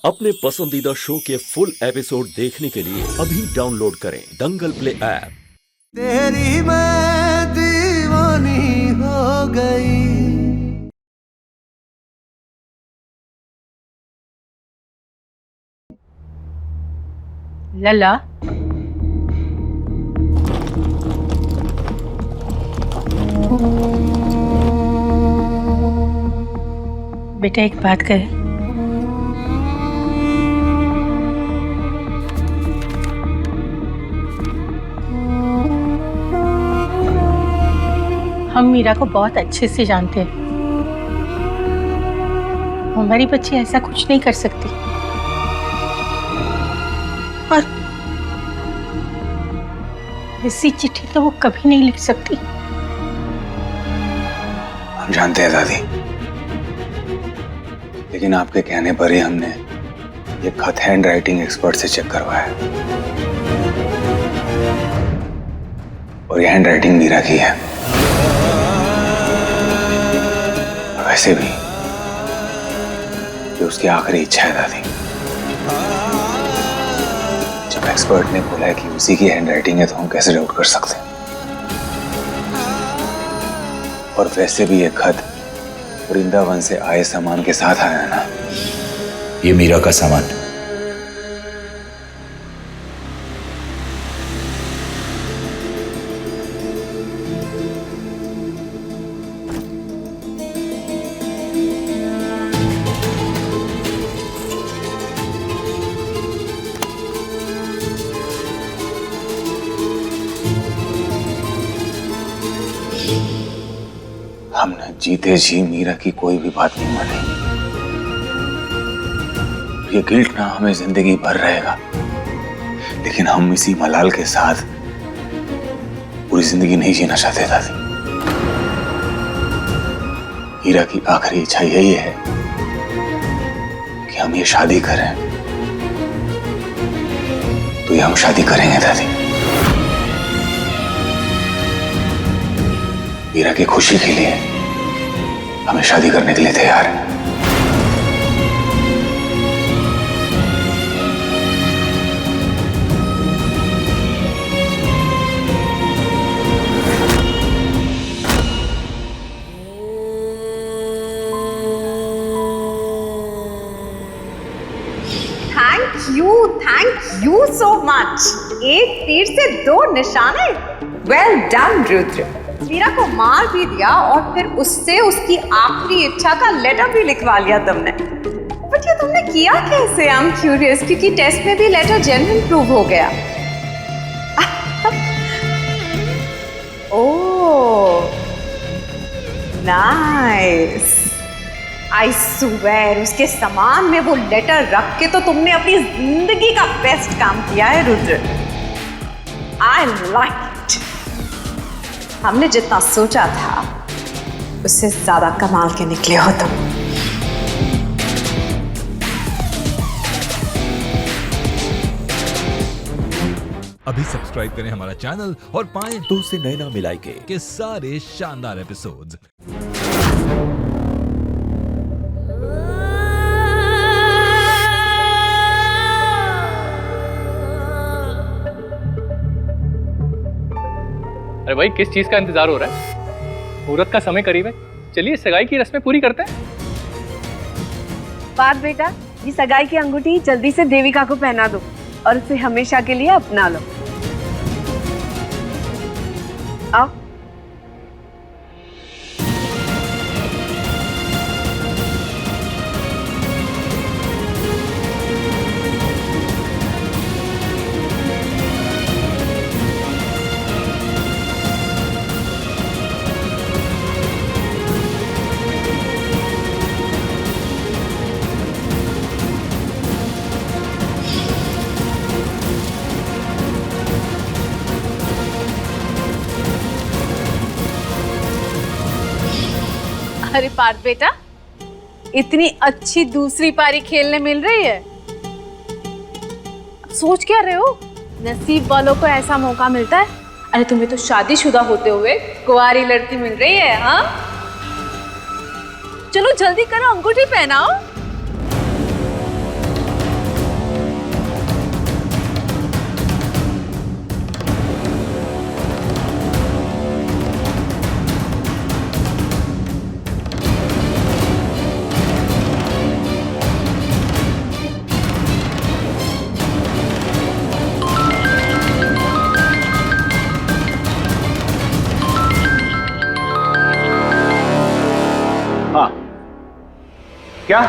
अपने पसंदीदा शो के फुल एपिसोड देखने के लिए अभी डाउनलोड करें दंगल प्ले ऐप। तेरी मैं दीवानी हो गई। लला, बेटा एक बात करें। हम मीरा को बहुत अच्छे से जानते हैं। हमारी बच्ची ऐसा कुछ नहीं कर सकती। और ऐसी चिट्ठी तो वो कभी नहीं लिख सकती। हम जानते हैं दादी, लेकिन आपके कहने पर ही हमने ये खत हैंड राइटिंग एक्सपर्ट से चेक करवाया और ये हैंड राइटिंग मीरा की है। वैसे भी ये उसकी आखिरी इच्छा है दादी। जब एक्सपर्ट ने बोला है कि उसी की हैंड राइटिंग है तो हम कैसे डाउट कर सकते हैं। और वैसे भी ये खत वृंदावन से आए सामान के साथ आया ना। ये मीरा का सामान। हमने जीते जी मीरा की कोई भी बात नहीं मानी। ये गिल्ट ना हमें जिंदगी भर रहेगा, लेकिन हम इसी मलाल के साथ पूरी जिंदगी नहीं जीना चाहते दादी। मीरा की आखिरी इच्छा यही है कि हम ये शादी करें, तो ये हम शादी करेंगे दादी। मीरा की खुशी के लिए हमें शादी करने के लिए तैयार है। Thank you so much. एक तीर से दो निशाने। Well done Rudra. मीरा को मार भी दिया और फिर उससे उसकी आखिरी इच्छा का लेटर भी लिखवा लिया तुमने। बट ये तुमने किया कैसे? आई एम क्यूरियस, क्योंकि टेस्ट में भी लेटर जेन्युइन प्रूव हो गया। Oh nice. आई स्वेयर उसके सामान में वो लेटर रख के तो तुमने अपनी जिंदगी का बेस्ट काम किया है रुद्र। I like it. हमने जितना सोचा था उससे ज्यादा कमाल के निकले हो तुम। अभी सब्सक्राइब करें हमारा चैनल और पाएं तो से नैना मिलाई के सारे शानदार एपिसोड्स। अरे भाई, किस चीज का इंतजार हो रहा है? मुहूर्त का समय करीब है, चलिए सगाई की रस्में पूरी करते हैं। बात बेटा, ये सगाई की अंगूठी जल्दी से देविका को पहना दो और उसे हमेशा के लिए अपना लो। आओ। अरे पार्थ बेटा, इतनी अच्छी दूसरी पारी खेलने मिल रही है। सोच क्या रहे हो? नसीब वालों को ऐसा मौका मिलता है। अरे तुम्हें तो शादीशुदा होते हुए कुंवारी लड़की मिल रही है। हाँ चलो जल्दी करो, अंगूठी पहनाओ। क्या?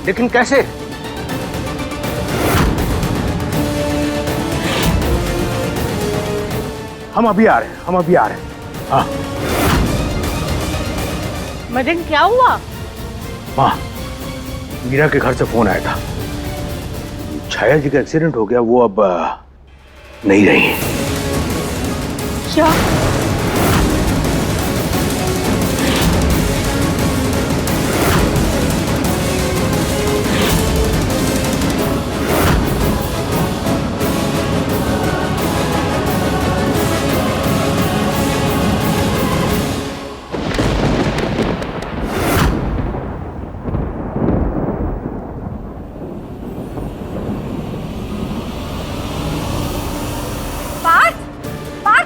लेकिन कैसे? हम अभी आ रहे हैं, हम अभी आ रहे हैं। हाँ मदन, क्या हुआ? माँ, मीरा के घर से फोन आया था। छाया जी का एक्सीडेंट हो गया, वो अब नहीं रही। क्या?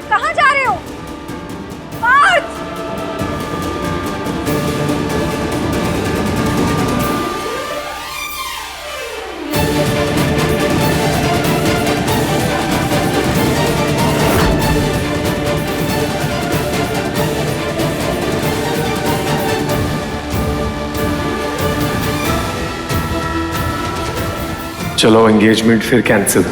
कहाँ जा रहे हो? पार्थ! चलो एंगेजमेंट फिर कैंसिल।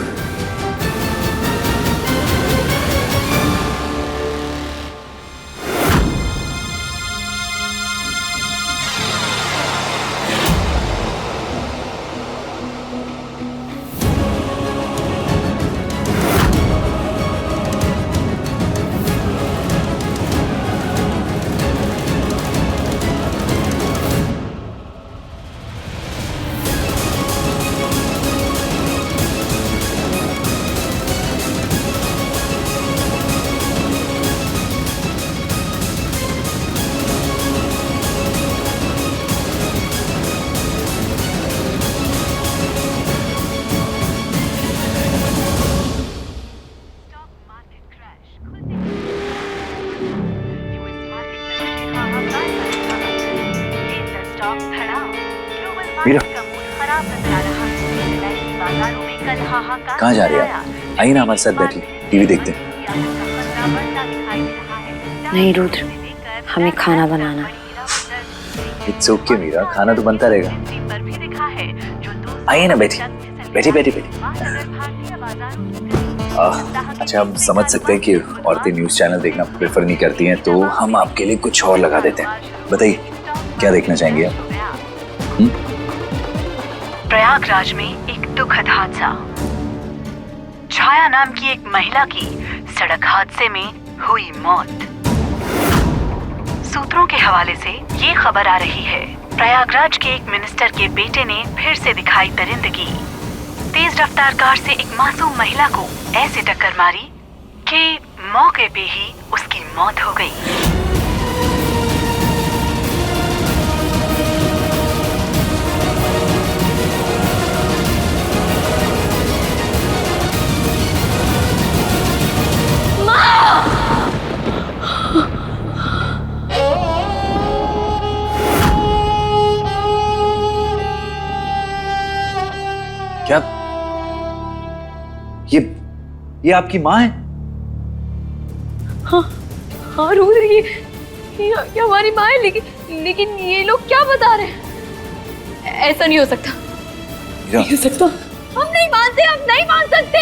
मीरा, कहाँ जा रही है आप? आइए ना हमारे साथ बैठिए, टीवी देखते हैं। नहीं रुद्र, हमें खाना बनाना है। इट्स ओके मीरा, खाना तो बनता रहेगा। आइए ना, बैठिए बैठिए बैठिए बैठिए। अच्छा, हम समझ सकते हैं कि औरतें न्यूज चैनल देखना प्रेफर नहीं करती हैं, तो हम आपके लिए कुछ और लगा देते हैं। बताइए क्या देखना चाहेंगे आप? प्रयागराज में एक दुखद हादसा। छाया नाम की एक महिला की सड़क हादसे में हुई मौत। सूत्रों के हवाले से ये खबर आ रही है, प्रयागराज के एक मिनिस्टर के बेटे ने फिर से दिखाई दरिंदगी। तेज रफ्तार कार से एक मासूम महिला को ऐसे टक्कर मारी कि मौके पे ही उसकी मौत हो गई। क्या ये आपकी माँ है? हाँ हाँ रुद्र, ये हमारी माँ है, लेकिन ये लोग क्या बता रहे हैं? ऐसा नहीं हो सकता, नहीं हो सकता। हम नहीं मानते, हम नहीं मान सकते।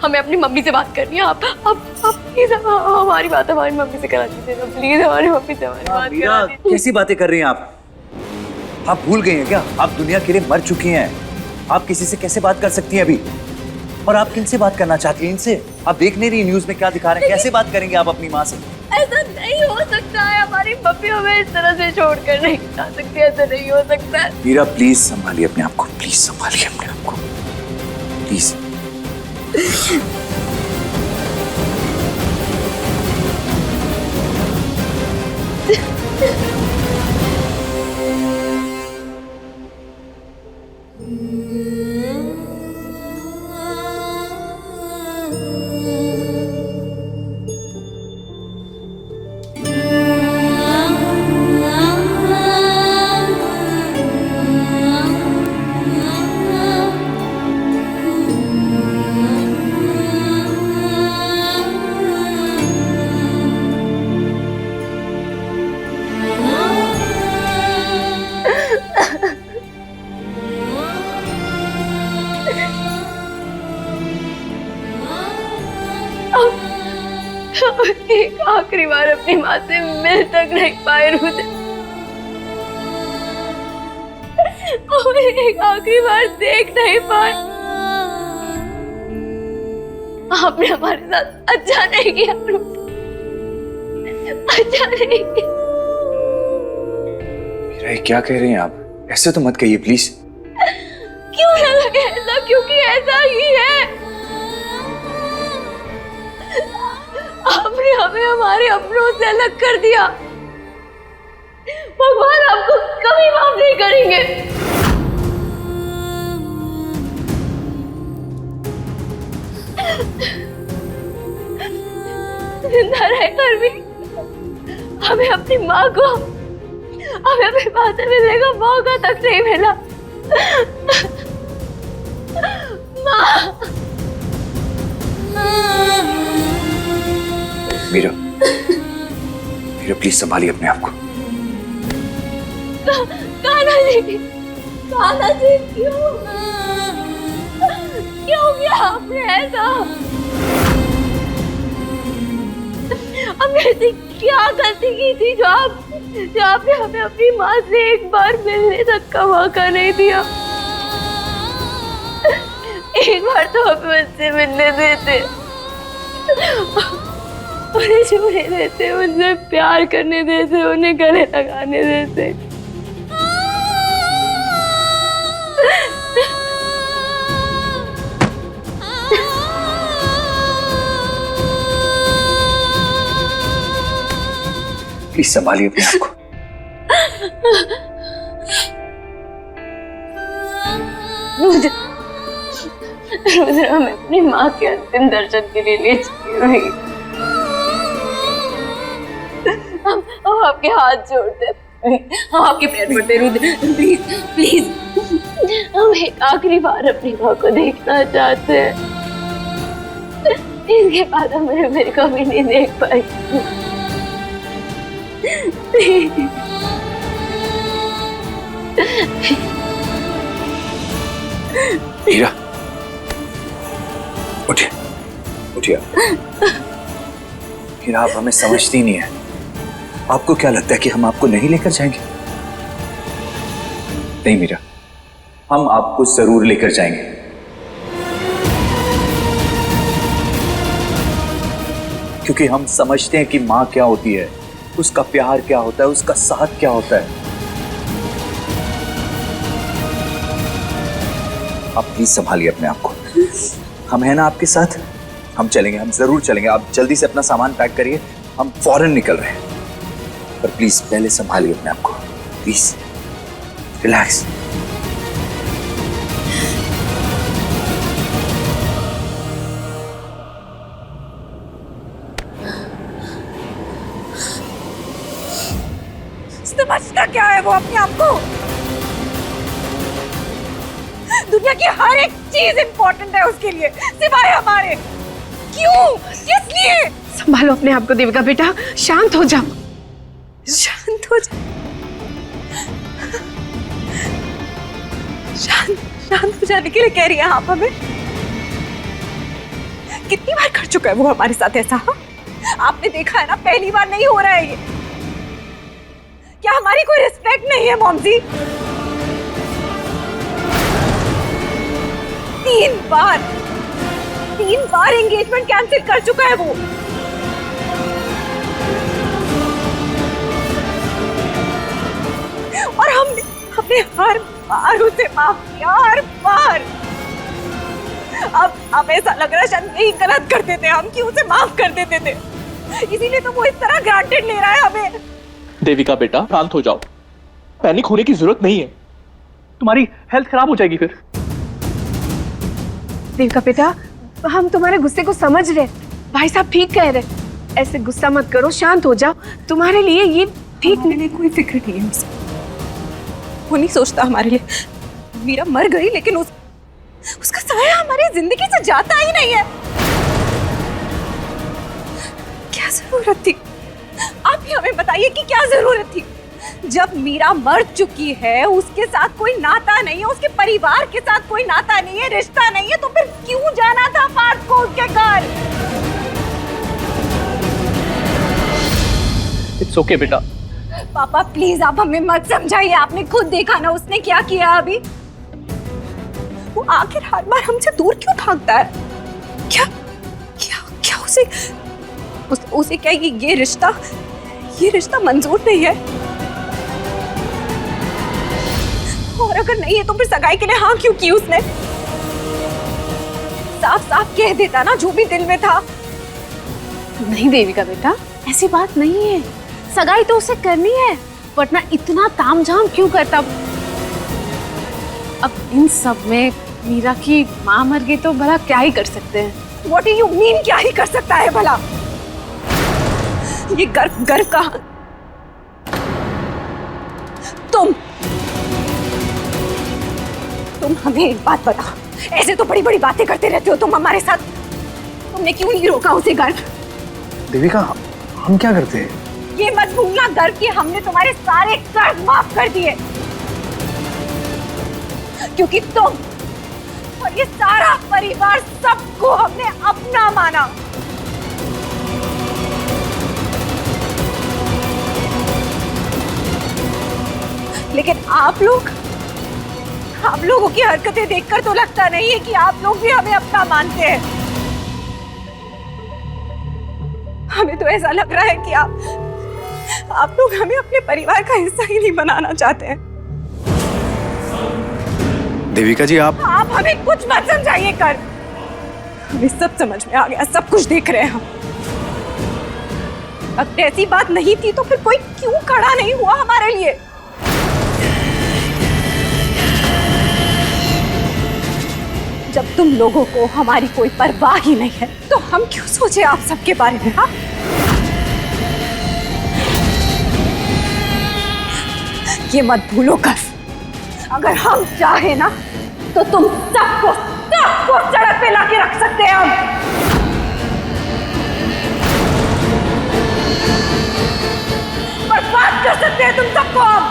हमें अपनी मम्मी से बात करनी है। आप प्लीज हमारी बात हमारी मम्मी से करा दीजिए, प्लीज हमारी मम्मी से हमारी बात करा दीजिए। कैसी बातें कर रही हैं आप? आप भूल गई हैं क्या? आप दुनिया के लिए मर चुकी हैं। आप किसी से कैसे बात कर सकती हैं अभी? और आप किनसे बात करना चाहती हैं? इनसे? आप देख नहीं रही न्यूज में क्या दिखा रहे हैं? कैसे बात करेंगे आप अपनी माँ से? ऐसा नहीं हो सकता है, हमारी मम्मी हमें इस तरह से छोड़कर नहीं जा सकती, ऐसा नहीं हो सकता है। मीरा प्लीज संभालिए अपने आप को, प्लीज संभालिए अपने आप को, प्लीज। एक आखिरी बार अपनी माँ से मिल तक नहीं पाए रुद्र। एक आखिरी बार देख नहीं पाए। आपने हमारे साथ अच्छा नहीं किया रुद्र, अच्छा नहीं किया। मीरा, क्या कह रही हैं आप? ऐसे तो मत कहिए प्लीज। क्यों ना लगे ऐसा, क्योंकि ऐसा ही है। आपने हमें हमारे अपनों से अलग कर दिया। भगवान आपको कभी माफ नहीं करेंगे। जिंदा रहकर भी हमें अपनी माँ को, हमें अपनी माँ से मिलने का मौका तक नहीं मिला। माँ, मीरा, मीरा प्लीज संभालिए अपने आप को। कान्हा जी, कान्हा जी, क्यों किया आपने ऐसा? हमने ऐसी क्या गलती की थी जो आपने हमें अपनी माँ से एक बार मिलने तक का मौका नहीं दिया? एक बार तो हमें उनसे मिलने देते, उन्हें छूने देते, उनसे प्यार करने देते, उन्हें गले लगाने देते। प्लीज संभालिए अपने आप को। रुद्र, हमें अपनी माँ के अंतिम दर्शन के लिए ले चलिए। हम आपके हाथ जोड़ते, हम आपके पैर पड़ते रुद्र, प्लीज प्लीज। हम एक आखिरी बार अपनी माँ को देखना चाहते हैं। इसके बाद हम मेरे कभी नहीं देख पाए। मीरा, उठिए, उठिए। मीरा, आप हमें समझती नहीं है। आपको क्या लगता है कि हम आपको नहीं लेकर जाएंगे? नहीं मीरा, हम आपको जरूर लेकर जाएंगे। क्योंकि हम समझते हैं कि माँ क्या होती है, उसका प्यार क्या होता है, उसका साथ क्या होता है। आप प्लीज संभालिए अपने आप को। हम हैं ना आपके साथ, हम चलेंगे, हम जरूर चलेंगे। आप जल्दी से अपना सामान पैक करिए, हम फौरन निकल रहे हैं। पर प्लीज पहले संभालिए अपने आप को, प्लीज रिलैक्स। समझता क्या है वो अपने आप को? दुनिया की हर एक चीज इंपॉर्टेंट है उसके लिए, सिवाय हमारे। क्यों? किस लिए? संभालो अपने आप को देविका बेटा, शांत हो जाओ, शांत हो जाओ, शांत हो जाने के लिए कह रही हैं आप हमें? कितनी बार कर चुका है वो हमारे साथ ऐसा? हाँ? आपने देखा है ना, पहली बार नहीं हो रहा है ये। क्या हमारी कोई रिस्पेक्ट नहीं है मॉम जी? 3 बार एंगेजमेंट कैंसिल कर चुका है वो। और हमने हर बार उसे माफ किया, हर बार। अब ऐसा लग रहा है शायद यही गलत करते थे हम, कि उसे माफ कर देते थे, इसीलिए तो वो इस तरह ग्रांटेड ले रहा है हमें। देविका बेटा, शांत हो जाओ, पैनिक होने की जरूरत नहीं है, तुम्हारी हेल्थ खराब हो जाएगी फिर। देविका बेटा, हम तुम्हारे गुस्से को समझ रहे, भाई साहब ठीक कह रहे, ऐसे गुस्सा मत करो, शांत हो जाओ। तुम्हारे लिए ये ठीक नहीं। कोई फिक्र नहीं है उसे, वो नहीं सोचता हमारे लिए। मीरा मर गई, लेकिन उसका साया हमारी जिंदगी से जाता ही नहीं है। क्या जरूरत थी? आप ही हमें बताइए कि क्या जरूरत थी? जब मीरा मर चुकी है, उसके साथ कोई नाता नहीं है, उसके परिवार के साथ कोई नाता नहीं है, रिश्ता नहीं है, तो फिर क्यों जाना था पार्थ को उसके घर? इट्स ओके बेटा। पापा प्लीज आप हमें मत समझाइए, आपने खुद देखा ना उसने क्या किया अभी। वो आखिर हर बार हमसे दूर क्यों भागता है? क्या क्या क्या उसे क्या ये रिश्ता मंजूर नहीं है? और अगर नहीं है तो फिर सगाई के लिए हाँ क्यों की उसने? साफ साफ कह देता ना जो भी दिल में था। नहीं देविका बेटा, ऐसी बात नहीं है, सगाई तो उसे करनी है, वरना इतना तामझाम क्यों करता? अब इन सब में मीरा की माँ मर गई तो भला क्या ही कर सकते हैं? What do you mean क्या ही कर सकता है भला? ये गर्व कहाँ? तुम हमें एक बात बता, ऐसे तो बड़ी बड़ी बातें करते रहते हो तुम हमारे साथ, तुमने क्यों नहीं रोका उसे गर्व? देविका हम क्या करते हैं? ये मत भूलना गर्व कि हमने तुम्हारे सारे कर्ज माफ कर दिए, क्योंकि तुम और ये सारा परिवार सबको हमने अपना माना। लेकिन आप लोगों की हरकतें देखकर तो लगता नहीं है कि आप लोग भी हमें अपना मानते हैं। हमें तो ऐसा लग रहा है कि आप लोग हमें अपने परिवार का हिस्सा ही नहीं बनाना चाहते हैं। देविका जी आप हमें कुछ मत समझाइए कर, हमें सब समझ में आ गया, सब कुछ देख रहे हैं हम। अगर ऐसी बात नहीं थी तो फिर कोई क्यों खड़ा नहीं हुआ हमारे लिए? जब तुम लोगों को हमारी कोई परवाह ही नहीं है तो हम क्यों सोचे आप सबके बारे में? हाँ, ये मत भूलो कर, अगर हम चाहे ना तो तुम सबको सड़क पे लाके रख सकते हैं हम। बर्बाद कर सकते हैं तुम सबको हम।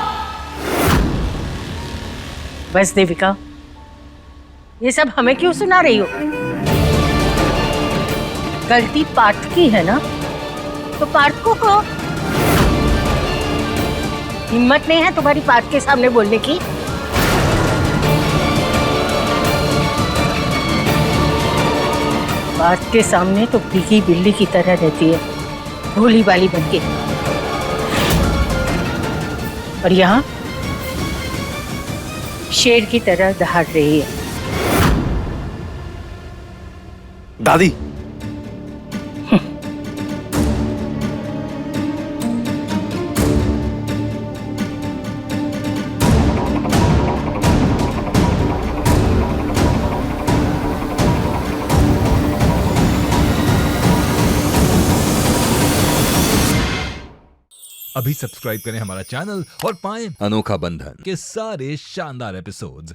बस देविका, ये सब हमें क्यों सुना रही हो? गलती पार्थ की है ना, तो पार्थ को कहो। हिम्मत नहीं है तुम्हारी पार्थ के सामने बोलने की? पार्थ के सामने तो भीगी बिल्ली की तरह रहती है, भोली वाली बनके, और यहाँ शेर की तरह दहाड़ रही है। दादी अभी सब्सक्राइब करें हमारा चैनल और पाएं अनोखा बंधन के सारे शानदार एपिसोड्स।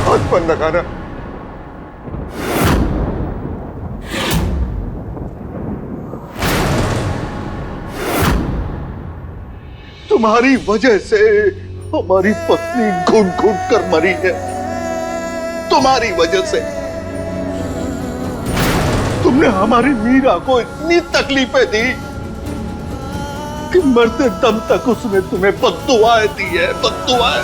हाथ बंद लगाना। तुम्हारी वजह से हमारी पत्नी घुट घुट कर मरी है, तुम्हारी वजह से। तुमने हमारी मीरा को इतनी तकलीफें दी कि मरते दम तक उसने तुम्हें बद्दुआएं दी है, बद्दुआएं।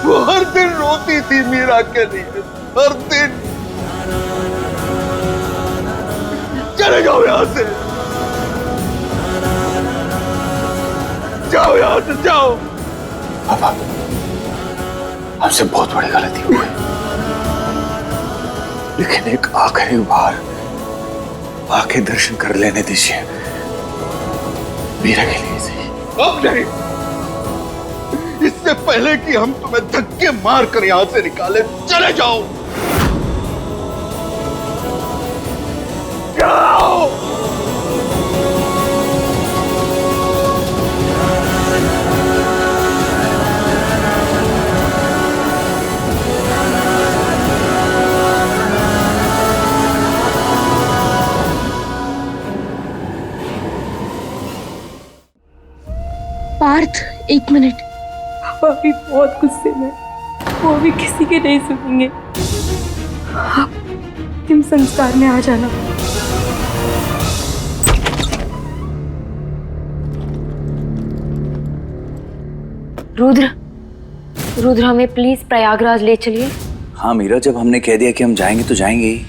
वो हर दिन रोती थी मीरा के लिए, हर दिन। चले जाओ यहां से, जाओ यहां से, जाओ। पापा, हमसे बहुत बड़ी गलती हुई, लेकिन एक आखिरी बार आके दर्शन कर लेने दीजिए, मीरा के लिए सही। अब नहीं, इससे पहले कि हम तुम्हें धक्के मार कर यहां से निकाले, चले जाओ। पार्थ, एक मिनट। पापा अभी बहुत गुस्से में, वो अभी किसी के नहीं सुनेंगे। आप तुम संस्कार में आ जाना। रुद्र हमें प्लीज प्रयागराज ले चलिए। हाँ मीरा, जब हमने कह दिया कि हम जाएंगे तो जाएंगे ही।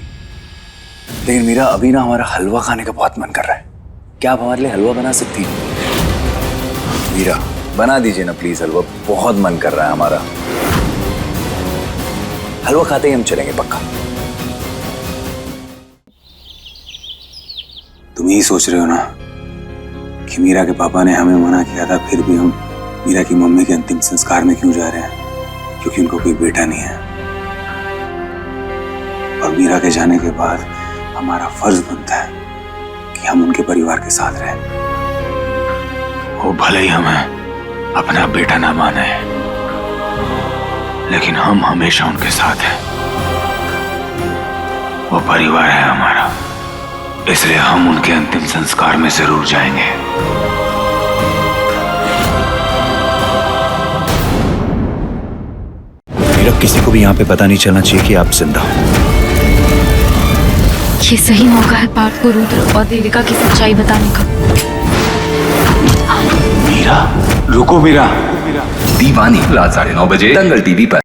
लेकिन मीरा, अभी ना हमारा हलवा खाने का बहुत मन कर रहा है। क्या आप हमारे लिए हलवा बना सकती हैं? मीरा, बना दीजिए ना प्लीज हलवा, बहुत मन कर रहा है हमारा। हलवा खाते ही हम चलेंगे पक्का। तुम ही सोच रहे हो ना कि मीरा के पापा ने हमें मना किया था, फिर भी हम मीरा की मम्मी के अंतिम संस्कार में क्यों जा रहे हैं? क्योंकि उनको कोई बेटा नहीं है। और मीरा के जाने के बाद हमारा फर्ज बनता है कि हम उनके परिवार के साथ रहें। वो भले ही हमें अपना बेटा ना माने, लेकिन हम हमेशा उनके साथ हैं। वो परिवार है हमारा, इसलिए हम उनके अंतिम संस्कार में जरूर जाएंगे। मेरा किसी को भी यहाँ पे पता नहीं चलना चाहिए कि आप जिंदा हो। ये सही मौका है पार्थ को रुद्र और देविका की सच्चाई बताने का। मीरा, रुको मीरा। दीवानी रात 9:30 बजे दंगल टीवी पर।